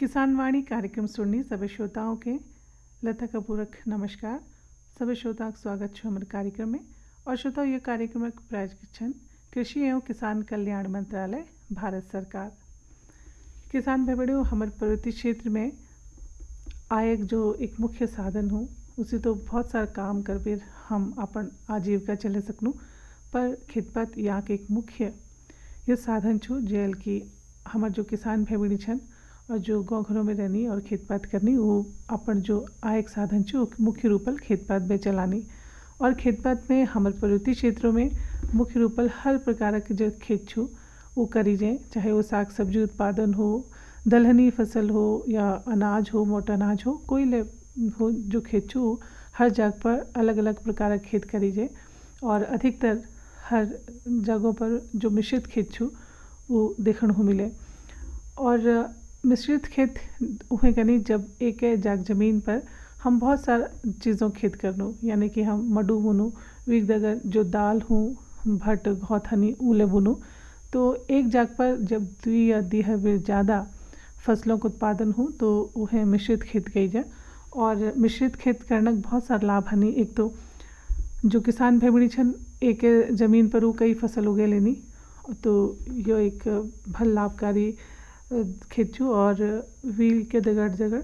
किसान वाणी कार्यक्रम सुननी सभी श्रोताओं के लता का पूरक नमस्कार। सभी श्रोताओं का स्वागत है हमारे कार्यक्रम में। और श्रोताओं, ये कार्यक्रम प्रायोजन कृषि एवं किसान कल्याण मंत्रालय, भारत सरकार। किसान भाई बहनों, हमारे पर्वतीय क्षेत्र में आय जो एक मुख्य साधन हो, उसी तो बहुत सारा काम कर फिर हम अपन आजीविका चले सकूँ, पर खेतपात यहाँ के एक मुख्य ये साधन छो जेल की हमारे जो किसान भाई बहनी छन और जो गाँव घरों में रहनी और खेतपात करनी, वो अपन जो आय एक साधन छो मुख्य रूपल खेतपात में चलानी। और खेतपात में हमारे पर्वतीय क्षेत्रों में मुख्य रूपल हर प्रकार के जो खेत छो वो करी जाए, चाहे वो साग सब्जी उत्पादन हो, दलहनी फसल हो या अनाज हो, मोटा अनाज हो, कोई ले हो जो खेत छो हर जगह पर अलग अलग प्रकार के खेत करी जाए। और अधिकतर हर जगहों पर जो मिश्रित खेत छो वो देखने को मिले। और मिश्रित खेत उहे कनी जब एक जाग ज़मीन पर हम बहुत सारा चीज़ों खेत करनो, यानी कि हम मडू बुनो, वीक दगर जो दाल हो, भट घौथनी उले बुनो, तो एक जाग पर जब दुई या दिह ज़्यादा फसलों का उत्पादन हो तो वह मिश्रित खेत कही जाए। और मिश्रित खेत करने का बहुत सारा लाभ हनी। एक तो जो किसान भाई बहनी छन एक ज़मीन पर वो कई फसल उगे लेनी, तो यो एक भल लाभकारी खेत छो। और व्हील के दगड़ जगड़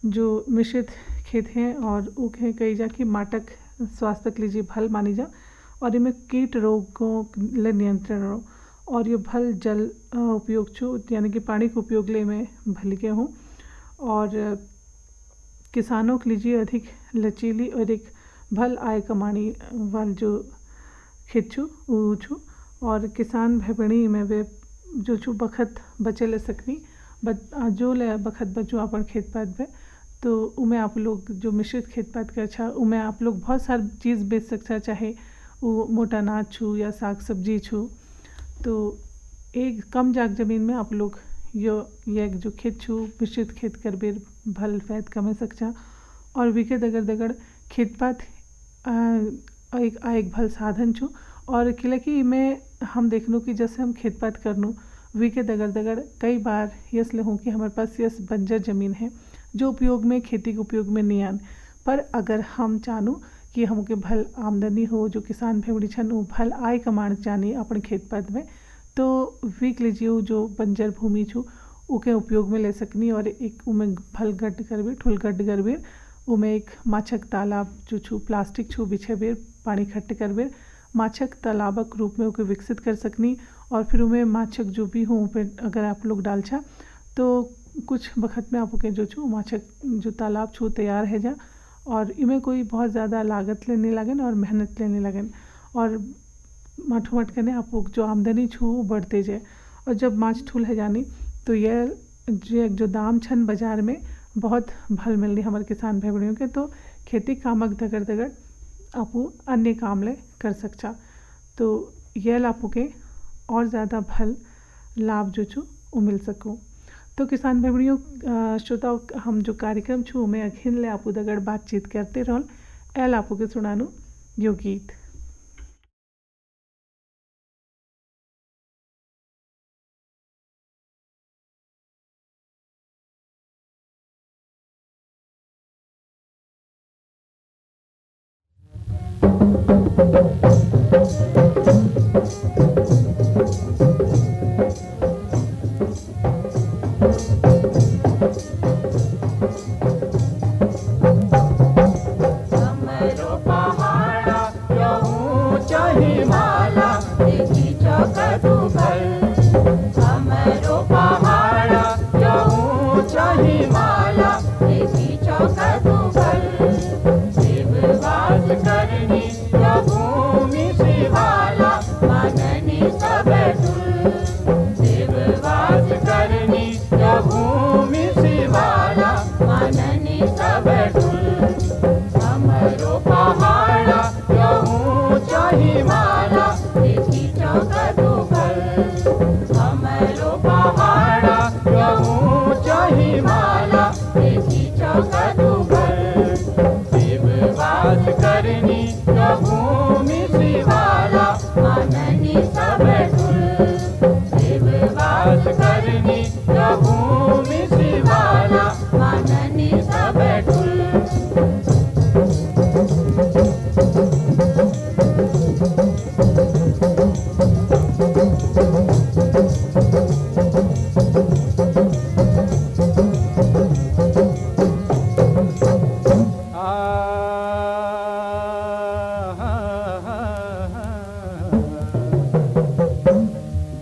जो मिश्रित खेत हैं और उके कही जा कि माटक स्वास्थ्य के लिए भल मानी जा, और इनमें कीट रोगों ले नियंत्रण हो। और ये भल जल उपयोग छो, यानी कि पानी के उपयोग ले में भल के हों। और किसानों के लिए अधिक लचीली और एक भल आय कमाने वाल जो खेत छो वो छो। और किसान भाई बहनी में वे जो छो बखत बचे ले सकनी, जो ले बखत बचो अपन खेतपात में, तो उमें आप लोग जो मिश्रित खेतपात कर छा उमें आप लोग बहुत सारी चीज़ बेच सकता, चाहे वो मोटा अनाज छू या साग सब्जी छू। तो एक कम जाग ज़मीन में आप लोग ये जो खेत छू मिश्रित खेत कर बेर भल फैद कमा सकता। और विके दगड़ दगड़ खेतपात एक भल साधन छू। और कि में हम देख लो कि जैसे हम खेतपात करनू वीके दगड़ दगड़ कई बार यस ले हों कि हमारे पास यस बंजर ज़मीन है जो उपयोग में खेती के उपयोग में नहीं आन, पर अगर हम चाहूँ कि हमके भल आमदनी हो, जो किसान भाई बहनी छन वो भल आय कमाना चाहनी अपन खेतपात में, तो वीक लीजिए जो बंजर भूमि छू उके उपयोग में ले सकनी। और एक उमें भल गड्ढ कर बेर ठुल गड्ढ कर बेर उमें एक माछक तालाब जो छू प्लास्टिक छू बिछे बेर पानी इकट्ठे कर बेर माछक तालाबक रूप में उके विकसित कर सकनी। और फिर उमें माछक जो भी हो पे अगर आप लोग डाल छा तो कुछ वक्त में आपके जो छू माछक जो तालाब छू तैयार है जा। और इमें कोई बहुत ज़्यादा लागत लेने लगन और मेहनत लेने लगन, और माठो मट करने आप जो आमदनी छू वो बढ़ते जाए। और जब माछ ठुल है जानी तो यह जो दाम छन बाज़ार में बहुत भल मिलनी हमारे किसान भाई बहनियों के, तो खेती कामक दगड़ दगड़ आप अन्य काम ले कर सकता। तो यह आपको के और ज़्यादा भल लाभ जो छू वो मिल सको। तो किसान भाई बहनियों, श्रोताओं, हम जो कार्यक्रम छू में अखिन ले आपू दगड़ बातचीत करते रहल एल आपू के सुनानू यो गीत। हमरो पहाड़ा यो ऊंचा हिमाला देखी चकदू भल। हमरो पहाड़ा यो ऊंचा हिमाला देखी चकदू भल। शिववास करनी यो भूमि शिवाला मननी सब तुल। शिववास करनी यो भूमि शिवाला मननी सब तुल। हमरो पहाड़ा यो ऊंचा हिमाला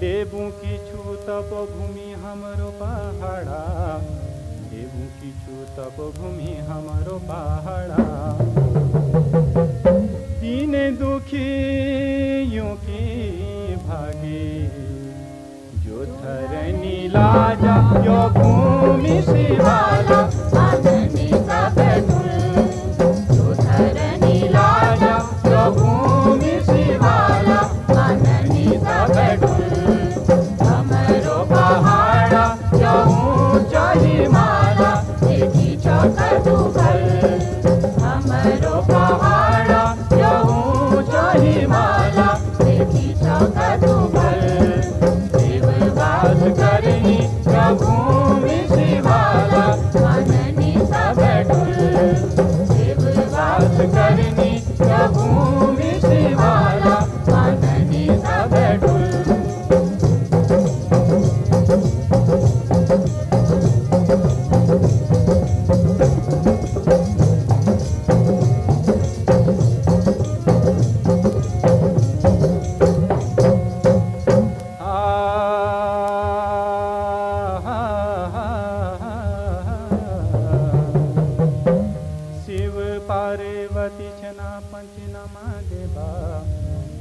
देवू की छूतप भूमि हमरो पहाड़ा, देवू की छूतप भूमि हमरो पहाड़ा। दीन दुखियों की भागी, जो धरनी लाजा यो भूमि शिवाला, आननी सब तुल, जो धरनी लाजा यो भूमि शिवाला, आननी सब तुल। हमरो पहाड़ा यो ऊंचा हिमाला, देखी चौकटुभल। हमरो पहाड़ा यो ऊंचा हिमाला, देखी चौकटुभल। देववास करनी यो भूमि शिवाला, आननी सब तुल। देववास करनी यो भूमि शिवाला, आननी सब तुल। शिव पार्वती छना पंचनामा देबा,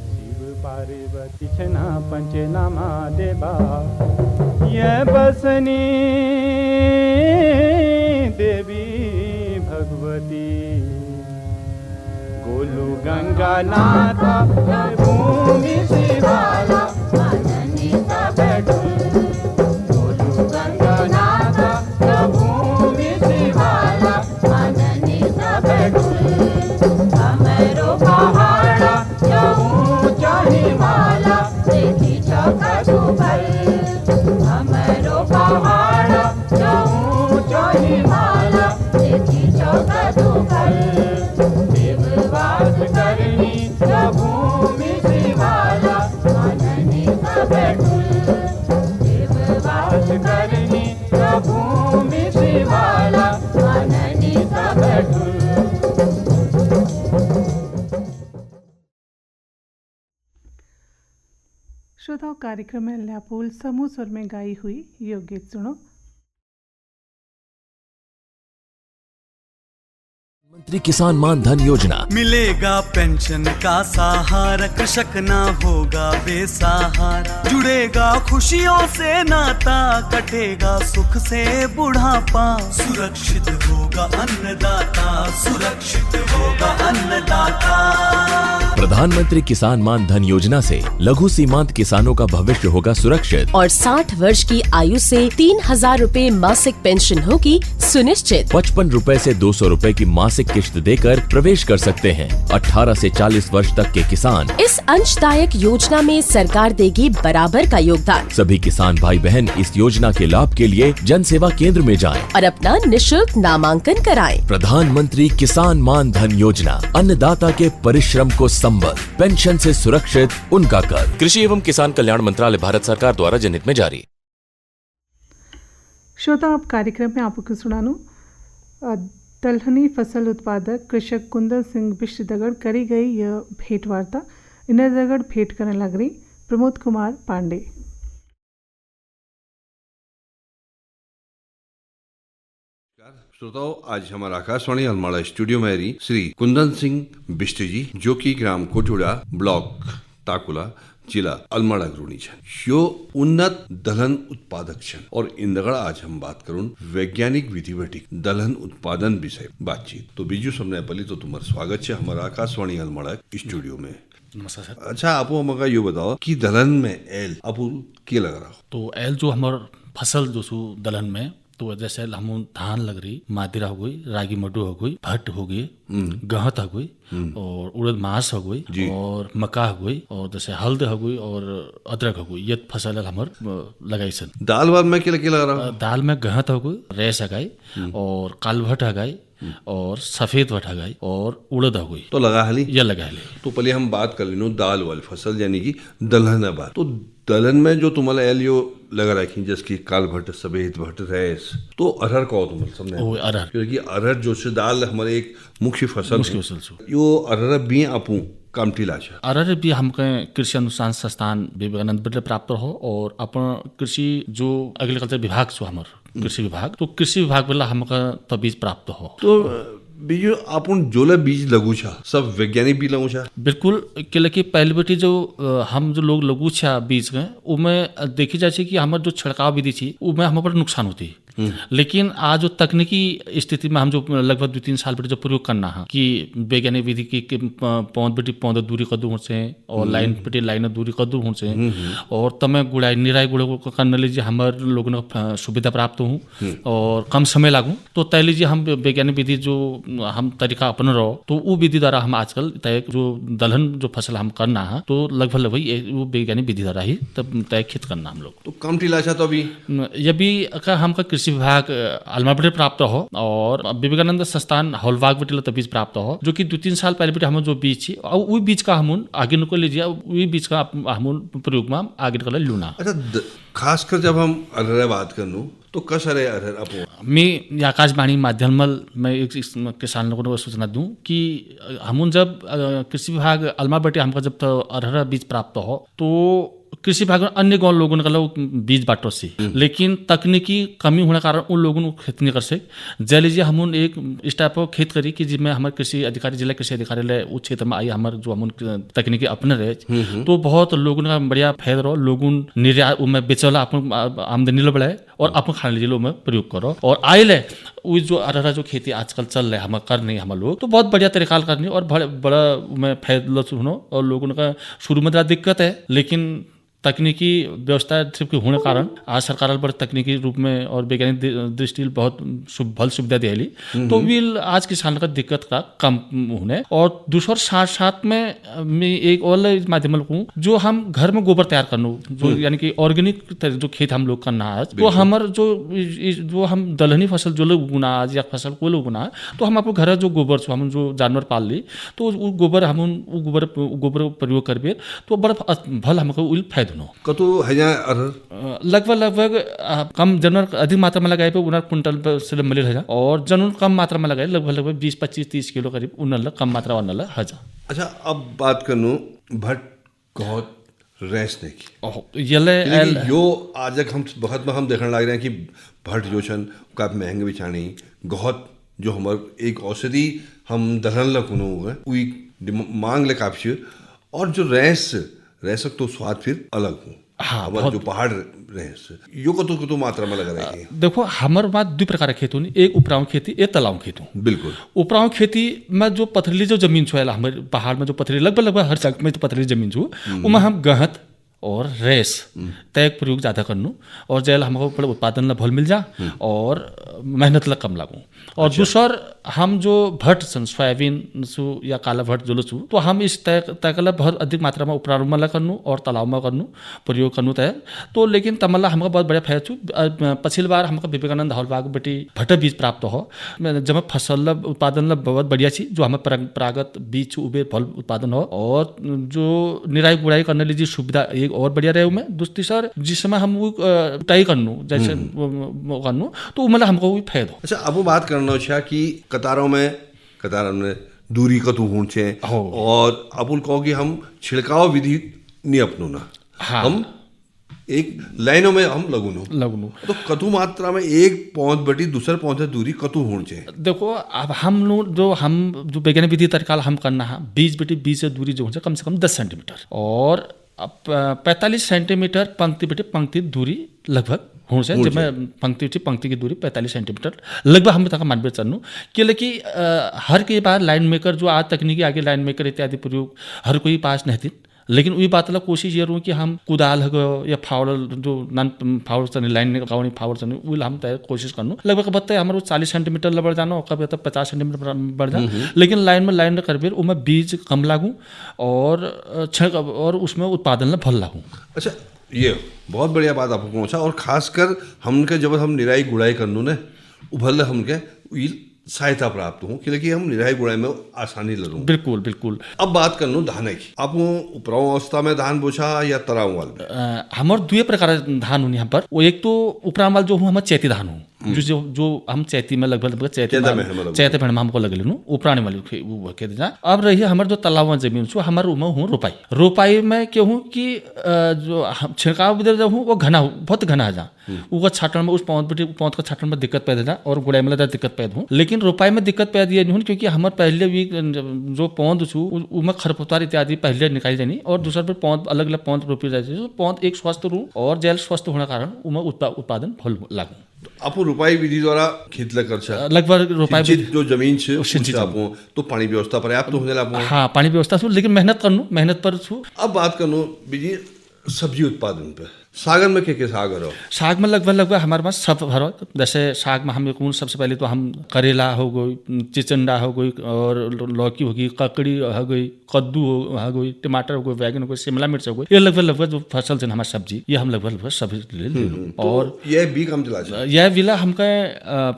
शिव पार्वती छना पंचनामा देबा। ये बसनी देवी भगवती, गोलू गंगा नाथा भूमि शिवाला, आननी सब तुल। गोलू गंगा नाथा भूमि शिवाला, आननी सब तुल। हमरो पहाड़ा यो ऊंचा हिमाला, देखी चौकटुभल। हमरो पहाड़ा यो ऊंचा हिमाला, देखी चौकटुभल। देववास करनी यो भूमि शिवाला, आननी सब तुल। देववास करनी यो भूमि शिवाला, आननी सब तुल। श्रोताओं, कार्यक्रम में ल्यापोल समूह स्वर में गाई हुई ये गीत सुनो। मंत्री किसान मान धन योजना, मिलेगा पेंशन का सहारा, कृषक ना होगा बेसहारा। जुड़ेगा खुशियों से नाता, कटेगा सुख से बुढ़ापा। सुरक्षित होगा अन्नदाता, सुरक्षित होगा अन्नदाता। प्रधानमंत्री किसान मान धन योजना से लघु सीमांत किसानों का भविष्य होगा सुरक्षित। और 60 वर्ष की आयु से 3000 रूपए मासिक पेंशन होगी सुनिश्चित। 55 रूपए से 200 रूपए की मासिक किश्त देकर प्रवेश कर सकते हैं। 18 से 40 वर्ष तक के किसान इस अंशदायक योजना में सरकार देगी बराबर का योगदान। सभी किसान भाई बहन इस योजना के लाभ के लिए जन सेवा केंद्र में जाएं। और अपना निशुल्क नामांकन कराएं। प्रधानमंत्री किसान मान धन योजना, अन्नदाता के परिश्रम को संबल, पेंशन से सुरक्षित उनका कर। कृषि एवं किसान कल्याण मंत्रालय, भारत सरकार द्वारा जनहित में जारी। श्रोता, अब कार्यक्रम में आपको सुनानू दलहनी फसल उत्पादक कृषक कुंदन सिंह बिष्ट दगड़ करी गई यह भेंट वार्ता। इन्हें दगड़ भेंट करने लग रही प्रमोद कुमार पांडे। श्रोताओं, आज हमारा आकाशवाणी अलमाड़ा स्टूडियो में रही श्री कुंदन सिंह बिष्ट जी, जो कि ग्राम कोटुड़ा, ब्लॉक ताकुला, जिला अलमाड़ा ग्रुणी छन। यो उन्नत दलहन उत्पादक छन और इंदगड़ आज हम बात करूं वैज्ञानिक विधि बटी दलहन उत्पादन विषय बातचीत। तो बीजू सबने पहले तो तुम्हारा स्वागत है हमारा आकाशवाणी अलमाड़ा स्टूडियो में। नमस्कार सर। अच्छा, आप मगा यो बताओ कि दलहन में एल आपू के लग रहा हो? तो एल जो हमार फसल जो सु दलहन में, तो जैसे हम धान लग रही, मादिरा हो गई, रागी मड्डू हो गई, भट्ट हो गई, गहत हो गई, और उड़द मास हो गई, और मक्का हो गई, और जैसे हल्द हो गई, और अदरक हो गई। ये फसल हमार लगाई सन। दाल वाल में के लगा रहा? दाल में गहत हो गई, रेस हगाई, और काल भट्ट हगाई, और सफेद भट हगाई और उड़द हगोई तो लगा हली यह लगा ले। तो पहले हम बात कर लीनो दाल वाली फसल यानी कि दलहन बात। तो दलहन में जो तुम्हारा एलियो लगा रखी जैसे काल भट्ट सफेद भट्ट रैस तो अरहर को तुम सबने ओ अरहर क्योंकि अरहर जो से दाल हमारे एक मुख्य फसल मुख्य फसल छो। यो अरहर भी आपू कामटी लाशा अरहर भी हमके कृषि अनुसंधान संस्थान विवेकानंद बटे प्राप्त हो और अपन कृषि जो एग्रीकल्चर विभाग छो हमर कृषि विभाग तो कृषि विभाग वाला हमका तो बीज प्राप्त हो। तो बीजो अपन जोला बीज लगू छा सब वैज्ञानिक भी लगू छा बिल्कुल कि पहले बेटी जो हम जो लोग लगू छा बीज के उमें देखी जाए कि हमारे जो छिड़काव विधि थी उमें हमारे पर नुकसान होती लेकिन आज जो तकनीकी स्थिति में हम जो लगभग 2-3 साल बेटे जो प्रयोग करना है कि वैज्ञानिक विधि की पौध दूरी कदू हो से और लाइन बेटे लाइन दूरी कदू हो से और तमें गुड़ाई निराई गुड़े को करने लीजिए हमारे लोगों ने सुविधा प्राप्त हो और कम समय लागू तो तय लीजिए हम वैज्ञानिक विधि जो हम तरीका अपन रहो तो वो विधि द्वारा हम आजकल तय जो दलहन जो फसल हम करना है तो लगभग वो वैज्ञानिक विधि द्वारा ही तब तय खेत करना हम लोग। तो कम टीलाशा तो अभी ये भी हमका कृषि विभाग अलमाबटे प्राप्त हो और विवेकानंद संस्थान हॉलबाग बटे तबीज प्राप्त हो जो कि 2-3 साल पहले बेटे हम जो बीज थी और वही बीज का हम आगे को लीजिए वही बीज का हम प्रयोग में आगे कर लूना। अच्छा खासकर जब हम अरहर बात करनू तो कस अरे अरहर अपो मैं आकाशवाणी माध्यम में एक किसान लोगों को सूचना दूं कि हम जब कृषि विभाग अलमा बटे हमका जब तो अरहर बीज प्राप्त हो तो कृषि विभाग अन्य गाँव लोगों ने बीज बांटो से लेकिन तकनीकी कमी होने कारण उन लोगों को खेत नहीं कर सके जय लीजिए हम एक इस टाइप का खेत करी कि जिसमें हमारे कृषि अधिकारी जिला कृषि अधिकारी उस क्षेत्र में आई हमारे जो हम तकनीकी अपने रहे तो बहुत लोगों का बढ़िया फायदा रहो लोगों निर्यात में बेचला अपन आमदनी लो बढ़ाए और अपन खाने लीजिए लोग में प्रयोग करो और आए ले वो जो अरहर जो खेती आजकल चल रहा है हम कर नहीं हम लोग तो बहुत बढ़िया तरीका करनी और बड़ा में फायदा सुनो और लोगों का शुरू में ज़्यादा दिक्कत है लेकिन तकनीकी व्यवस्था सिर्फ होने कारण आज सरकार बड़े तकनीकी रूप में और वैज्ञानिक दृष्टि बहुत भल सुविधा दिली तो भी आज किसान का दिक्कत का कम होने और दूसरा साथ में एक और माध्यम हूँ जो हम घर में गोबर तैयार करना जो यानी कि ऑर्गेनिक जो खेत हम लोग करना है तो हमारे जो हम दलहनी फसल जो लोग उगना आज या फसल को लोग उगना तो हम आपको घर जो गोबर हम जो जानवर पाल ली तो वो गोबर हम गोबर प्रयोग करबे तो बड़ा भल हमको फायदा कतो हजार लगभग कम जानवर अधिक मात्रा में लगाए पे उन्हें कुंटल से मिले हजार और जनून कम मात्रा में लगाए लगभग 20-25-30 किलो करीब उन्हें कम मात्रा वाला हजार। अच्छा अब बात करूँ भट्ट बहुत रेसने की यो आज हम बहुत में हम देखने लग रहे हैं कि भट्ट जो छन काफी महंगे बिछाने बहुत जो हमारे एक औषधि हम दलहन लगनो हुए वही मांग ले काफी और जो रह तो स्वाद फिर अलग हूँ हाँ जो पहाड़ रहे यो कतो मात्रा में लगा रहे हैं। देखो हमारे बात 2 प्रकार के खेती एक उपराव खेती एक तलाव खेती बिल्कुल उपराव खेती में जो पथरीली जो जमीन छो हमारे पहाड़ में जो पथरीली लगभग हर जगह में तो पथरीली जमीन छो उमें हम गहत और रेस तय प्रयोग ज़्यादा करनू और जैल हमको बड़े उत्पादन ला भल मिल जा और मेहनत ला कम लागू और दूसर हम जो भट्ट सन सोयाबीन सु या काला भट्ट जो छु तो हम इस तय कला बहुत अधिक मात्रा में उपराव में करनू और तालाब में करनू प्रयोग करनू तय तो लेकिन तमला हमको बहुत बढ़िया फायदा छु पिछली बार हमको विवेकानंद हॉलबाग बेटी भट्ट बीज प्राप्त हो जब फसल उत्पादन ला बहुत बढ़िया छी जो हमें परंपरागत बीज उबे फल उत्पादन हो और जो निराई गुड़ाई करने लीजिए सुविधा एक और बढ़िया रहे में दूसरी सर जिस समय हम वो टाई करनू जैसे करनू तो मतलब हमको भी फायदा। अच्छा अब वो बात करना अच्छा कि कतारों में दूरी का तो होना चाहिए और अपुल कहो कि हम छिड़काव विधि नहीं अपनाना हाँ। हम एक लाइनों में हम लगुनो तो कतु मात्रा में एक पौध बटी दूसरे पौध से दूरी कतु होना चाहिए। देखो अब हम लोग जो वैज्ञानिक विधि तरीका हम करना है बीज से दूरी जो कम से कम 10 सेंटीमीटर और 45 सेंटीमीटर पंक्ति बेटे पंक्ति दूरी लगभग हो से जब मैं पंक्ति की दूरी 45 सेंटीमीटर लगभग हम तक मानवे चलूँ कि हर कई बार लाइन मेकर जो आज तकनीकी आगे लाइन मेकर इत्यादि प्रयोग हर कोई पास नहीं थी लेकिन वही बात ला कोशिश ये रहूँ कि हम कुदाल हो या फावड़ जो नन फावड़ चलनी लाइन गाँव फावड़ चलनी वो हम तय कोशिश करनू लगभग बताए हमारे 40 सेंटीमीटर बढ़ जाना कभी तो 50 सेंटीमीटर बढ़ जा लेकिन लाइन कर उमें बीज कम लागू और उसमें उत्पादन ला भल लागू। अच्छा ये बहुत बढ़िया बात आपको पहुँचा और खासकर हमके जब हम निराई गुड़ाई करनू ने उभल हमके सहायता प्राप्त हो कि हम निराई गुड़ाई में आसानी लरूँ। बिल्कुल बिल्कुल। अब बात कर लो धान की, आप उपराव अवस्था में धान बोछा या तराव वाल में? हमारे दुए प्रकार धान हूँ यहाँ पर। वो एक तो उपराम वाल जो हूँ हमारे चैती धान हूँ, जो हम चैती में लगभग चैती में हमको लगे लू उपराने वाले वो कह दे। अब रही हमारे जो तालाब जमीन छो हमारे उमा हूँ रोपाई में क्यों हूँ कि जो छिड़काव जो हूँ वो घना बहुत घना है जहाँ वो छाटन में उस पौध का छाटन में दिक्कत पैदा था और गुड़ाई में दिक्कत पैदा हूँ। लेकिन रोपाई में दिक्कत पैदा ये नहीं हूँ क्योंकि हमारे पहले भी जो पौध छू उनमें खरपतवार इत्यादि पहले निकाली जानी और दूसरा फिर पौध अलग अलग पौध रोपी जाती है। पौध एक स्वस्थ रू और जैल स्वस्थ होने कारण उनमें उत्पादन फल लागू। आप रोपाई विधि द्वारा खेत लगभग रोपाई जो जमीन है तो पानी व्यवस्था पर्याप्त होने लगा। हाँ पानी व्यवस्था छू लेकिन मेहनत पर छू। अब बात करो बीजी सब्जी उत्पादन पे, सागन में क्या साग हो? साग में लगभग हमारे पास सब हरो। जैसे साग में हम सबसे पहले तो हम करेला हो गई, चिचंडा हो गई और लौकी हो गई, ककड़ी हो गई, कद्दू हो गई, टमाटर हो गई, बैगन हो गई, शिमला मिर्च हो गई। ये लगभग जो फसल है हमारी सब्जी ये हम लगभग सभी ले और यह भी कम चला यह विला हमका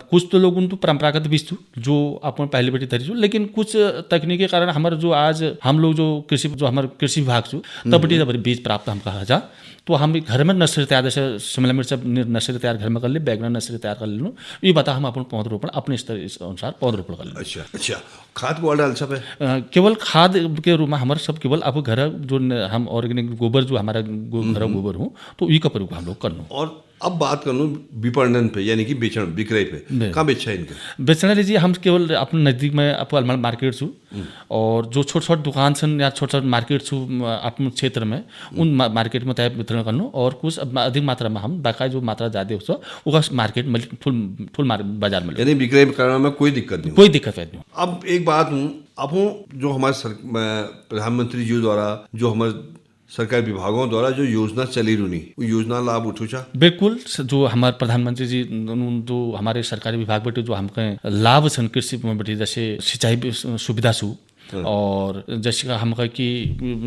कुछ तो लोग तो परंपरागत बीज जो अपन पहले बेटी धरी, लेकिन कुछ तकनीक के कारण हमारे जो आज हम लोग जो हमारे कृषि विभाग छू तब बड़ी बीज प्राप्त हम कहा जा तो हम घर में नर्सरी तैयार जैसे शिमला मिर्च नर्सरी तैयार घर में कर ले, बैगन नर्सरी तैयार कर ले ये बता हम अपन पौधरोपण अपने स्तर अनुसार पौधरोपण कर ले। अच्छा खाद को डाल सब है? केवल खाद के रूप में हमारे सब केवल अब घर जो हम ऑर्गेनिक गोबर जो हमारा घर गोबर हो तो ये का प्रयोग हम लोग करना। और अब बात कर लूँ विपणन पे यानी कि बेचन विक्रय पे, कहाँ बेचा है इनका? बेचना लीजिए हम केवल अपने नज़दीक में आपको अलमड़ मार्केट छू और जो छोटे छोटे दुकान छन या छोटे छोटे मार्केट छू अपने क्षेत्र में उन मार्केट में तय वितरण करना और कुछ अधिक मात्रा में हम बाकायदा जो मात्रा ज़्यादा हो वो मार्केट में फुल बाजार में यानी विक्रय करने में कोई दिक्कत नहीं। अब एक बात हूँ अब जो हमारे प्रधानमंत्री जी द्वारा जो हमारे सरकारी विभागों द्वारा जो योजना चली रूनी वो योजना लाभ उठा? बिल्कुल। जो हमारे प्रधानमंत्री जी जो हमारे सरकारी विभाग बैठे जो हमके लाभ छन कृषि में बैठे जैसे सिंचाई सुविधा छू और जैसे हम कह कि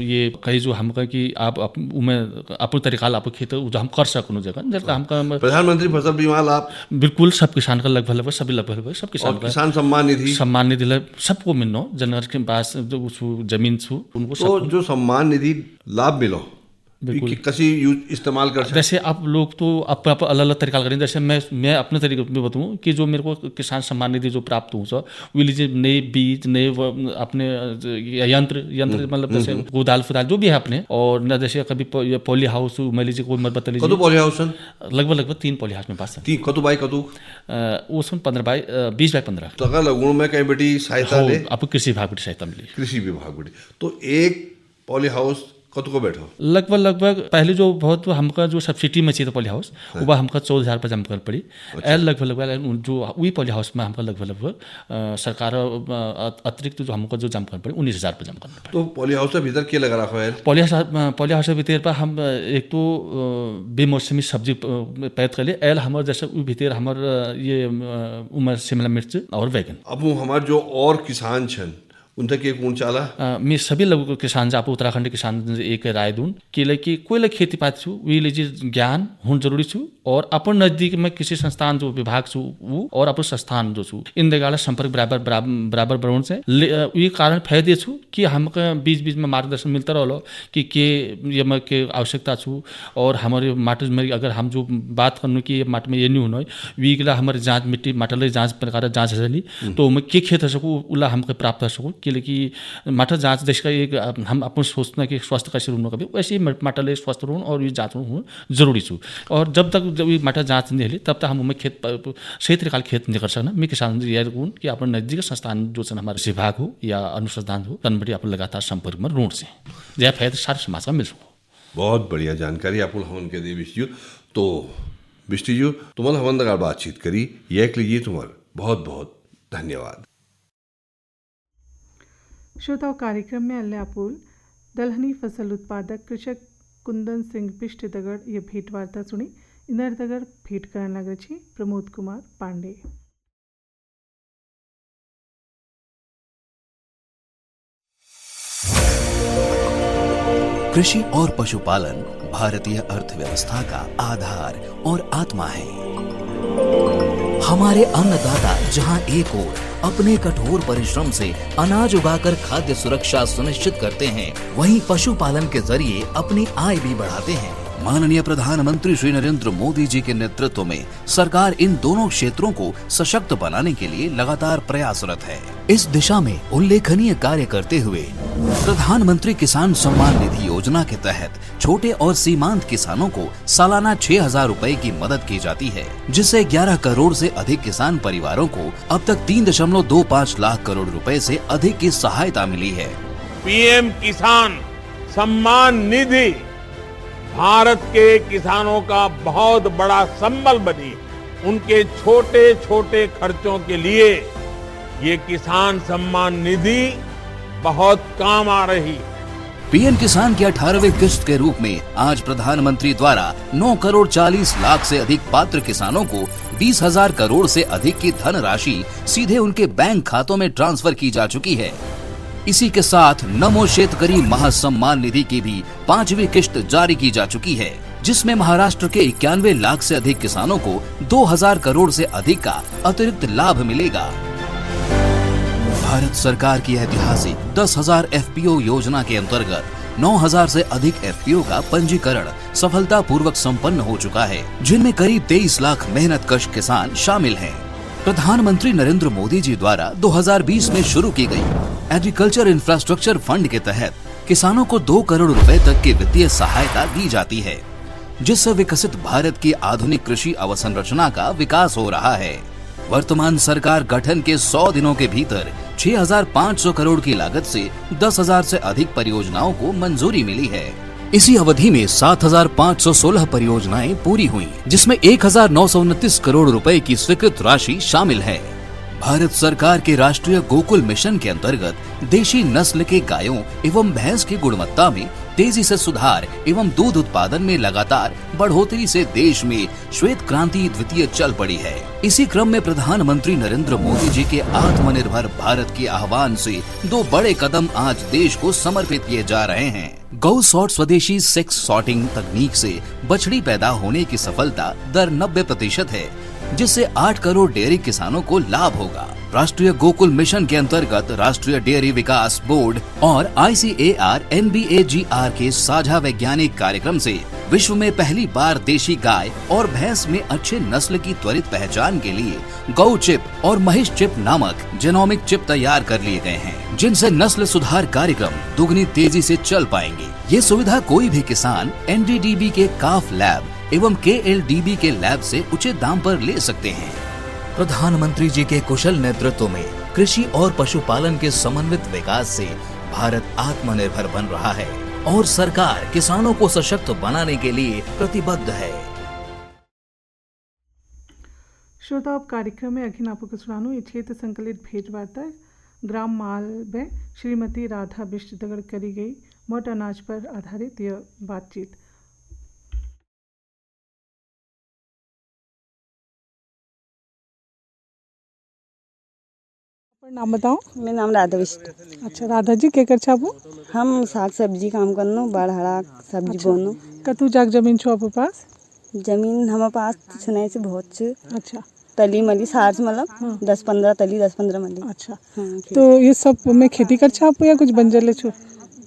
ये कहीं जो हम कह कि आप अपने तरीका आप खेत जो हम कर सकूँ जगह जैसे हम प्रधानमंत्री फसल बीमा लाभ बिल्कुल सब किसान का लगभग सभी लगभग सब किसान सम्मान निधि सबको मिलना जनवर के पास जो जमीन छू उनको तो जो सम्मान निधि लाभ मिलो किसी इस्तेमाल कर सकते। जैसे आप लोग तो अपना अलग अलग तरीका करें। जैसे मैं अपने तरीके में बताऊँ कि जो मेरे को किसान सम्मान निधि जो प्राप्त हुआ वो लीजिए नए बीज नए अपने यंत्र मतलब जैसे गोदाल फुदाल जो भी है अपने और न जैसे कभी पॉली हाउस मान लीजिए कोई मत बता लीजिए पॉली हाउस लगभग 3 पॉली हाउस में पास है। कतु बाई कतु वो सुन 15 बाई 20 बाई 15 तो अगर लगुण में कहीं बेटी सहायता ले आपको कृषि विभाग की सहायता मिली। कृषि विभाग बेटी तो एक पॉली हाउस कतु को बैठो लगभग पहले जो बहुत हमका जो सब्सिडी में चाहिए था पॉली हाउस वो हमका 14,000 रुपये जमा कर पड़ी। लगभग जो वही पॉली हाउस में हमका लगभग सरकार अतिरिक्त जो हमको जो जमा कर पड़ी 19,000 रुपये जमा करना। तो पॉली हाउस के भीतर क्या लगा रखा है? पॉली हाउस के भीतर पर हम एक तो बेमौसमी सब्जी पैदा कर लिए एल हमारे जैसे भीतर हमारे ये उमर शिमला मिर्च और बैगन। अब हमारे जो और किसान छन उनका के कौन चाला मैं सभी लोग किसान आप उत्तराखंड किसान एक राय दूँ कि कोई खेती पाती छू वी लीजिए ज्ञान होना जरूरी छू और अपन नजदीक में किसी संस्थान जो विभाग छू वो और अपन संस्थान जो छू इन देगाला संपर्क बराबर बढ़ने से ये कारण फायदे छू कि हमको बीच में मार्गदर्शन मिलता रहो कि ये के आवश्यकता छू और हमारे माटी में अगर हम जो बात करने की माटी में ये नहीं होना वी के हमारे जाँच मिट्टी माटल जाँच प्रकार जाँच हजली तो मैं के खेत सकूँ उला हमको प्राप्त हो सकूँ कि माटा जाँच देश का एक हम अपन सोचना कि स्वास्थ्य कैसे रूम कभी वैसे ही माटा स्वास्थ्य रूम और ये जाँच रूम जरूरी छू और जब तक जब ये माटा जाँच नहीं ली तब तक हम खेत सही तरीका खेत नहीं कर सकना। मैं किसान गुण कि अपन नजदीक संस्थान जो हमारे विभाग हो या अनुसंधान हो तन बड़ी अपन लगातार संपर्क में ऋण से यह फायदा सारे समाज का मिल सकूँ। बहुत बढ़िया जानकारी आप हवन के दे बिष्टू। तो बिष्टू जी तुम्हारा हवन दगार बातचीत करी यह लीजिए तुम्हारा बहुत बहुत धन्यवाद। श्रोताओं कार्यक्रम में अल्यापुल दलहनी फसल उत्पादक कृषक कुंदन सिंह बिष्ट दगड़ ये भेंट वार्ता सुनी। इनर दगड़ भेंट करन लग रही प्रमोद कुमार पांडे। कृषि और पशुपालन भारतीय अर्थव्यवस्था का आधार और आत्मा है। हमारे अन्नदाता जहां एक ओर अपने कठोर परिश्रम से अनाज उगाकर खाद्य सुरक्षा सुनिश्चित करते हैं, वहीं पशुपालन के जरिए अपनी आय भी बढ़ाते हैं। माननीय प्रधानमंत्री श्री नरेंद्र मोदी जी के नेतृत्व में सरकार इन दोनों क्षेत्रों को सशक्त बनाने के लिए लगातार प्रयासरत है। इस दिशा में उल्लेखनीय कार्य करते हुए प्रधानमंत्री किसान सम्मान निधि योजना के तहत छोटे और सीमांत किसानों को सालाना 6,000 रुपए की मदद की जाती है, जिससे 11 करोड़ से अधिक किसान परिवारों को अब तक 3.25 लाख करोड़ रुपए से अधिक की सहायता मिली है। पीएम किसान सम्मान निधि भारत के किसानों का बहुत बड़ा संबल बनी। उनके छोटे छोटे खर्चों के लिए ये किसान सम्मान निधि बहुत काम आ रही। पीएम किसान की 18वीं किस्त के रूप में आज प्रधानमंत्री द्वारा 9 करोड़ 40 लाख से अधिक पात्र किसानों को 20,000 करोड़ से अधिक की धनराशि सीधे उनके बैंक खातों में ट्रांसफर की जा चुकी है। इसी के साथ नमो शेतकरी महासम्मान निधि की भी 5वीं किस्त जारी की जा चुकी है, जिसमें महाराष्ट्र के 91 लाख से अधिक किसानों को 2,000 करोड़ से अधिक का अतिरिक्त लाभ मिलेगा। भारत सरकार की ऐतिहासिक 10,000 FPO योजना के अंतर्गत 9,000 से अधिक FPO का पंजीकरण सफलतापूर्वक संपन्न हो चुका है, जिनमें करीब 23 लाख मेहनतकश किसान शामिल हैं। प्रधानमंत्री नरेंद्र मोदी जी द्वारा 2020 में शुरू की गई एग्रीकल्चर इंफ्रास्ट्रक्चर फंड के तहत किसानों को 2 करोड़ रुपए तक की वित्तीय सहायता दी जाती है, जिससे विकसित भारत की आधुनिक कृषि अवसंरचना का विकास हो रहा है। वर्तमान सरकार गठन के 100 दिनों के भीतर 6,500 करोड़ की लागत से 10,000 से अधिक परियोजनाओं को मंजूरी मिली है। इसी अवधि में 7,516 परियोजनाएं पूरी हुई, जिसमें 1,929 करोड़ रुपए की स्वीकृत राशि शामिल है। भारत सरकार के राष्ट्रीय गोकुल मिशन के अंतर्गत देशी नस्ल के गायों एवं भैंस की गुणवत्ता में तेजी से सुधार एवं दूध उत्पादन में लगातार बढ़ोतरी से देश में श्वेत क्रांति द्वितीय चल पड़ी है। इसी क्रम में प्रधानमंत्री नरेंद्र मोदी जी के आत्मनिर्भर भारत के आह्वान से 2 बड़े कदम आज देश को समर्पित किए जा रहे हैं। गौ सॉर्ट स्वदेशी सेक्स सॉर्टिंग तकनीक से बछड़ी पैदा होने की सफलता दर 90% है, जिससे 8 करोड़ डेयरी किसानों को लाभ होगा। राष्ट्रीय गोकुल मिशन के अंतर्गत राष्ट्रीय डेयरी विकास बोर्ड और ICAR NBAGR के साझा वैज्ञानिक कार्यक्रम से विश्व में पहली बार देशी गाय और भैंस में अच्छे नस्ल की त्वरित पहचान के लिए गौ चिप और महिष चिप नामक जेनोमिक चिप तैयार कर लिए गए हैं, जिनसे नस्ल सुधार कार्यक्रम दुगनी तेजी से चल पाएंगे। ये सुविधा कोई भी किसान NDDB के काफ लैब एवं KLDB के लैब से उचित दाम पर ले सकते हैं। प्रधानमंत्री जी के कुशल नेतृत्व में कृषि और पशुपालन के समन्वित विकास से भारत आत्मनिर्भर बन रहा है और सरकार किसानों को सशक्त बनाने के लिए प्रतिबद्ध है। श्रोता, अब कार्यक्रम में अखिन आपको सुनानो ये क्षेत्र संकलित भेंटवार्ता ग्राम माल में श्रीमती राधा बिष्ट दगड़ करी गई मोट अनाज पर आधारित यह बातचीत। नाम बताओ। मेरा नाम राधा बिष्ट। अच्छा राधा जी, क्या कर आप? हम साग सब्जी काम करनो, बाढ़ा सब्जी बोनो। कतू जाग जमीन छो आप पास? जमीन हमारे पास छुने से बहुत छ। अच्छा, तली मली सार से मतलब 10-15 तली 10-15 मली। अच्छा, तो ये सब में खेती कर आप या कुछ बंजर ले छो?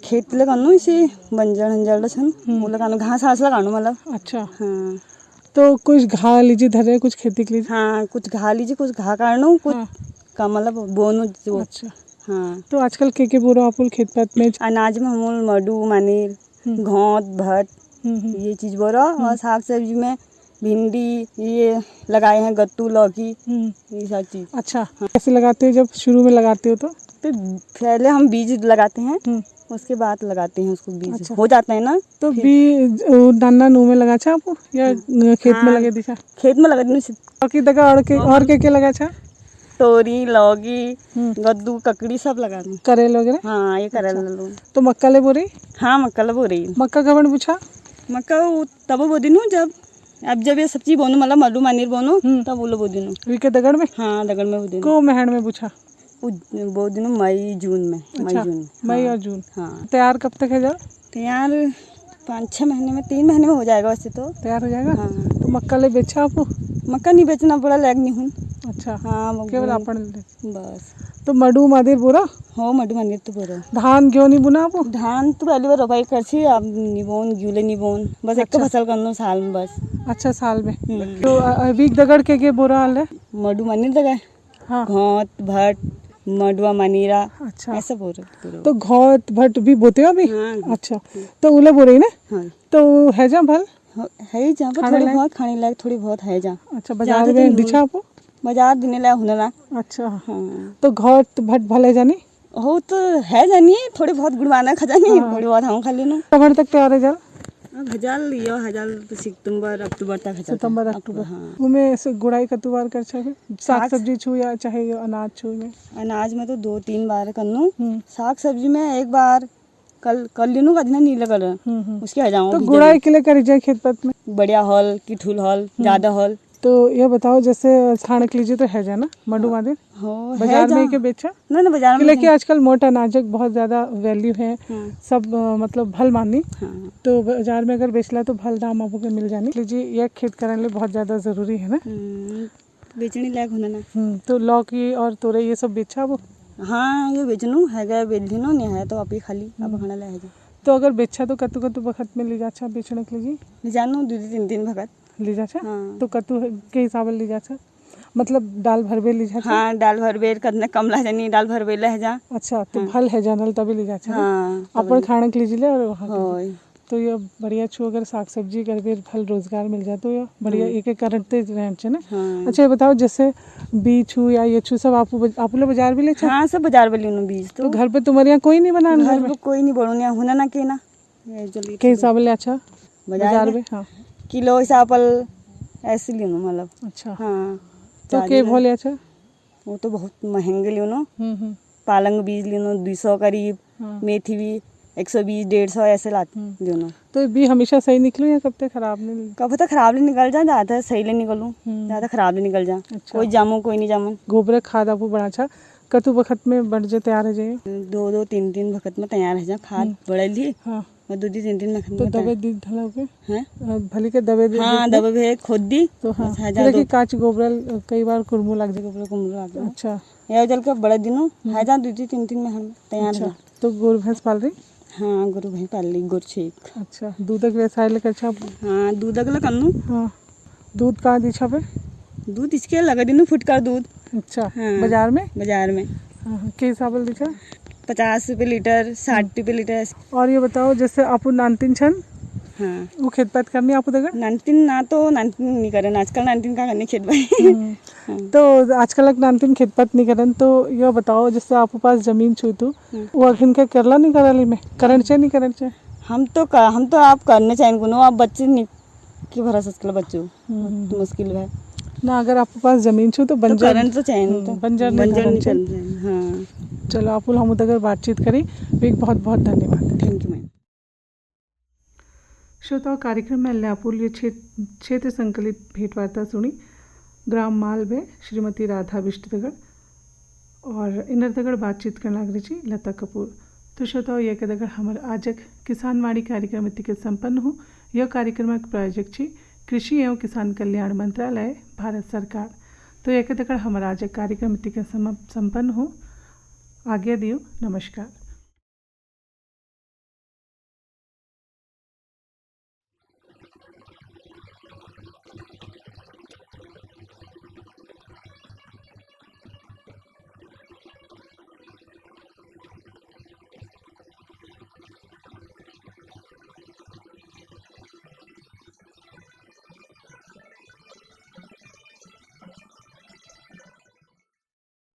खेत लगानो इसे बंजर हंजर छन वो लगानो, घास घास लगानो मतलब। अच्छा, हाँ। तो कुछ घा लीजिए धरे, कुछ खेती के लिए? हाँ, कुछ घा लीजिए, कुछ घा काटनो, कुछ का मतलब बोनो जो। अच्छा, हाँ। तो आजकल के बोरो आप खेत पात में? अनाज में हम मडू मनीर घोंत भट ये चीज बोरो, और साग सब्जी में भिंडी ये लगाए हैं, गत्तू लौकी ये सब चीज। अच्छा, कैसे लगाते हो? जब शुरू में लगाते हो तो पहले हम बीज लगाते हैं, उसके बाद लगाते हैं उसको बीज। अच्छा। हो जाता है ना, तो बीज दाना नू में लगा छा आप या खेत में लगे दिखा? खेत में लगा दी। बाकी दगा और के लगा छा? तोरी लौकी गद्दू ककड़ी सब लगा दी। करेल वगैरह? हाँ, ये करेल लो। तो मक्का ले बोरी? हाँ, मक्का ले बोरी। मक्का कब पूछा? मक्का तब बो दिन जब ये सब्जी बोनो मतलब मल्लू मानीर बोनो तब बोलो बो दिन। वीके दगड़ में? हाँ, दगड़ में वो दिन। को महण में पूछा? वो दिन मई जून में। अच्छा, मई और जून। हाँ। तैयार कब तक है जाओ? तैयार 5-6 महीने में, 3 महीने में हो जाएगा वैसे तो। तैयार हो जाएगा। हाँ। तो मक्का ले बेचा आप? मक्का नहीं बेचना पड़ा, लैग नहीं हूँ। अच्छा हाँ केवल आपण बस। तो मडू मादीर बोरा हो मडू मंदिर तो बोरो धान क्यों नहीं बुना आप धान तो पहली बार रोपाई करछी अब निबोन गिले निबोन बस एक फसल करनो साल में बस। अच्छा साल में तो वीक दगड़ के बोरा हाल है मडू मंदिर दगा हाँ घोंत भट मडुआ मनीरा अच्छा ऐसा बोरो तो घोंत भट भी बोते हो अभी हाँ। अच्छा तो उले बो रही ना हाँ तो है जा भल है जहाँ पर थोड़ी बहुत खाने लायक थोड़ी बहुत है जा अच्छा बाजार में दिखा आपको बाजार दिने लायक होने ना। अच्छा हाँ तो घोंत भट भल है जानी हो तो है जानी थोड़ी बहुत गुड़वाना खा जानी थोड़ी बहुत हम खा लेनो कब तक तैयार है जा हजार लियो हजार तो सितंबर अक्टूबर तक है सितंबर अक्टूबर हाँ उमे से गुड़ाई कतुवार कर छे साग सब्जी छू या चाहे अनाज छू में अनाज में तो 2-3 बार करनू साग सब्जी में एक बार कल लिनू का दिन नहीं लगल उसके आ जाऊँ तो गुड़ाई के लिए करी जाए खेत पत में बढ़िया हॉल की ठूल हॉल ज्यादा हॉल तो ये बताओ जैसे छाणक लीजिए तो है जाना मडू मादिर हो बाजार में के बेचा ना बाजार में लेकिन आजकल मोटा अनाजक बहुत ज्यादा वैल्यू है सब मतलब भल मानी तो बाजार में अगर बेचला तो भल दाम आपको मिल जानी लीजिए यह खेत करने लिए बहुत ज्यादा जरूरी है ना बेचने लायक होना ना। तो लौकी और तोरई ये सब बेचा वो हाँ ये बेचनू है गए बेच दिनो नहीं है तो आप ही खाली अब खाना लाए तो अगर बेचा तो कतु कतु वक्त में ले जाचा बेचने के लिए जानू 2-3 भगत ले जाचा हाँ। तो कतु के हिसाब ले जाचा मतलब दाल भरबे ले जाचा हाँ दाल भरबे करने कम ला जानी दाल भरबे ले जा अच्छा तो भल है जानल तभी ले जाचा हाँ अपन खाने के लीजिए और वहाँ होय तो ये बढ़िया छू अगर साग सब्जी करबे फल रोजगार मिल जाए तो ये बढ़िया एक एक करते रहते ना। अच्छा ये बताओ जैसे बीज छू या ये छू सब आप लोग बाजार भी ले छा हाँ सब बाजार में लेनो बीज तो घर पे तुम्हारे यहाँ कोई नहीं बना घर में कोई नहीं बढ़ोनिया होना ना के ना जल्दी के हिसाब ले अच्छा बाजार में हाँ किलो हिसाब पर ऐसे लेनो मतलब अच्छा हाँ तो के भोले अच्छा वो तो बहुत महंगे लेनो पालंग बीज लेनो 200 करीब मेथी भी 120-150 ऐसे लाते दोनों। तो भी हमेशा सही निकलूं या कब तक खराब नहीं कब तक खराब नहीं निकल जा ज़्यादा सही ले निकलूं ज़्यादा खराब नहीं निकल जा अच्छा। कोई जामू कोई नहीं जामू गोबर खाद आपको बड़ा अच्छा कतु वक्त में बढ़ जाए तैयार हो जाए 2-3 वक्त में तैयार है जा खाद बढ़े ली हाँ 2-3 वक्त तो दबे दी धला के हैं भली के दबे दे हाँ दबे भी खुद दी तो हाँ देखिए काच गोबर कई बार कुरमू लग जाए कुमरू लग जाए अच्छा ये जल के बड़े दिनों है जा 2-3 में हम तैयार है तो गोर भैंस पाल रही हाँ गुरु भाई पाल ली गुर छेक अच्छा दूध के व्यवसाय लेकर अच्छा हाँ दूध अगला करनू हाँ दूध कहाँ दीछा पे दूध इसके लगा दिनू फुटकर दूध अच्छा हाँ, बाजार में हाँ के हिसाब से दीछा 50 रुपये लीटर 60 रुपये लीटर। और ये बताओ जैसे आप नानतीन छन हाँ वो खेत पात करनी आप उधर नानतीन ना तो नानतीन नहीं करे आजकल नानतीन का करने खेत भाई तो आजकल नानतीन खेत पात नहीं करन तो ये बताओ जैसे आपके पास जमीन छू तो वो अखिन के करला नहीं कराली में करंट चाहिए नहीं करंट चाहिए हम तो आप करने चाहिए गुनो आप बच्चे नहीं की भरोसा सकल बच्चों मुश्किल है ना अगर आपके पास जमीन छू तो बंजर करंट तो चाहिए तो बंजर नहीं चल हाँ चलो आप हम उधर बातचीत करी एक बहुत बहुत धन्यवाद। Thank you ma'am. श्रोताओं कार्यक्रम में ल्यापुल क्षेत्र संकलित भेंटवार्ता सुनी ग्राम माल में श्रीमती राधा बिष्टगढ़ और इनर दगड़ बातचीत करने लग रही लता कपूर। तो श्रोताओं यह कदगड़ हमारे आजक किसानवाड़ी कार्यक्रम के संपन्न हो यह कार्यक्रम प्रायोजक छी कृषि एवं किसान कल्याण मंत्रालय भारत सरकार। तो यह कदगड़ हमारा आजक कार्यक्रम के संपन्न हो आज्ञा दियो नमस्कार।